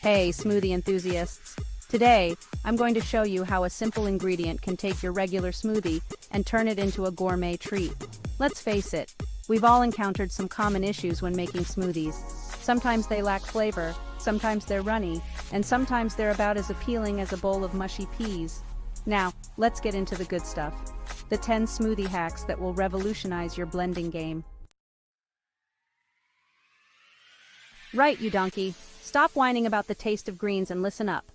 Hey, smoothie enthusiasts. Today, I'm going to show you how a simple ingredient can take your regular smoothie and turn it into a gourmet treat. Let's face it, we've all encountered some common issues when making smoothies. Sometimes they lack flavor, sometimes they're runny, and sometimes they're about as appealing as a bowl of mushy peas. Now, let's get into the good stuff. The 10 smoothie hacks that will revolutionize your blending game. Right, you donkey. Stop whining about the taste of greens and listen up.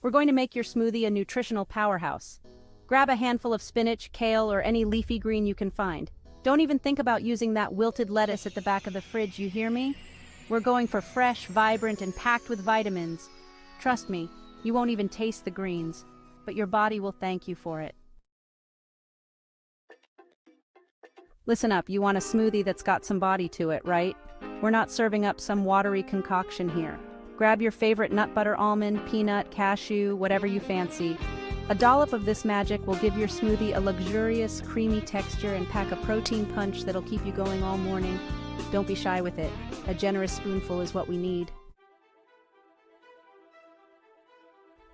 We're going to make your smoothie a nutritional powerhouse. Grab a handful of spinach, kale, or any leafy green you can find. Don't even think about using that wilted lettuce at the back of the fridge, you hear me? We're going for fresh, vibrant, and packed with vitamins. Trust me, you won't even taste the greens, but your body will thank you for it. Listen up, you want a smoothie that's got some body to it, right? We're not serving up some watery concoction here. Grab your favorite nut butter, almond, peanut, cashew, whatever you fancy. A dollop of this magic will give your smoothie a luxurious, creamy texture and pack a protein punch that'll keep you going all morning. Don't be shy with it. A generous spoonful is what we need.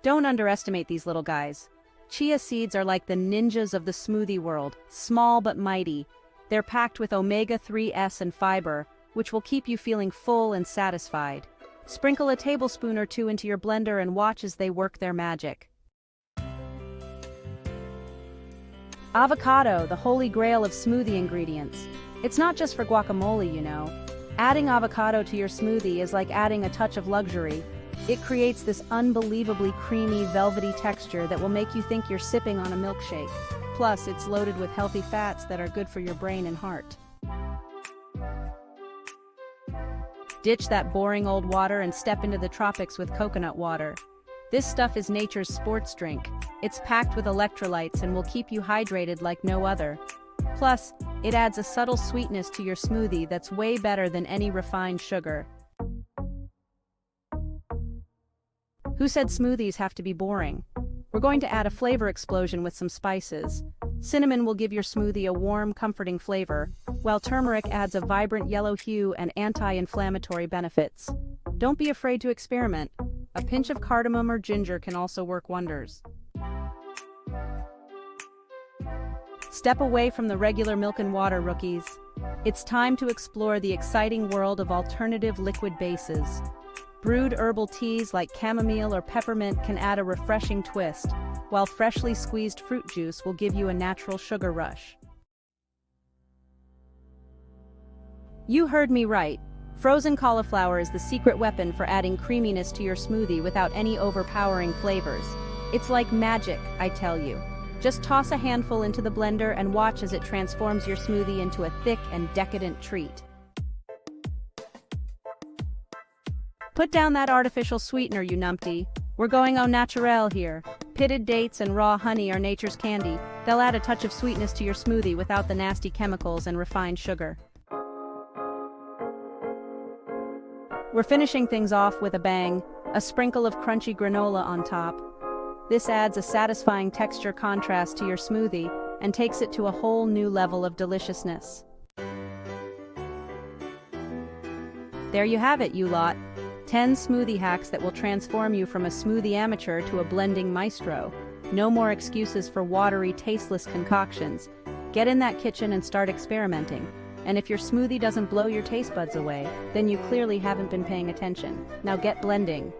Don't underestimate these little guys. Chia seeds are like the ninjas of the smoothie world, small but mighty. They're packed with omega-3s and fiber, which will keep you feeling full and satisfied. Sprinkle a tablespoon or two into your blender and watch as they work their magic. Avocado, the holy grail of smoothie ingredients. It's not just for guacamole, you know. Adding avocado to your smoothie is like adding a touch of luxury. It creates this unbelievably creamy, velvety texture that will make you think you're sipping on a milkshake. Plus, it's loaded with healthy fats that are good for your brain and heart. Ditch that boring old water and step into the tropics with coconut water. This stuff is nature's sports drink. It's packed with electrolytes and will keep you hydrated like no other. Plus, it adds a subtle sweetness to your smoothie that's way better than any refined sugar. Who said smoothies have to be boring? We're going to add a flavor explosion with some spices. Cinnamon will give your smoothie a warm, comforting flavor, while turmeric adds a vibrant yellow hue and anti-inflammatory benefits. Don't be afraid to experiment. A pinch of cardamom or ginger can also work wonders. Step away from the regular milk and water, rookies. It's time to explore the exciting world of alternative liquid bases. Brewed herbal teas like chamomile or peppermint can add a refreshing twist, while freshly squeezed fruit juice will give you a natural sugar rush. You heard me right. Frozen cauliflower is the secret weapon for adding creaminess to your smoothie without any overpowering flavors. It's like magic, I tell you. Just toss a handful into the blender and watch as it transforms your smoothie into a thick and decadent treat. Put down that artificial sweetener, you numpty. We're going au naturel here. Pitted dates and raw honey are nature's candy. They'll add a touch of sweetness to your smoothie without the nasty chemicals and refined sugar. We're finishing things off with a bang, a sprinkle of crunchy granola on top. This adds a satisfying texture contrast to your smoothie and takes it to a whole new level of deliciousness. There you have it, you lot. 10 smoothie hacks that will transform you from a smoothie amateur to a blending maestro. No more excuses for watery, tasteless concoctions. Get in that kitchen and start experimenting. And if your smoothie doesn't blow your taste buds away, then you clearly haven't been paying attention. Now get blending.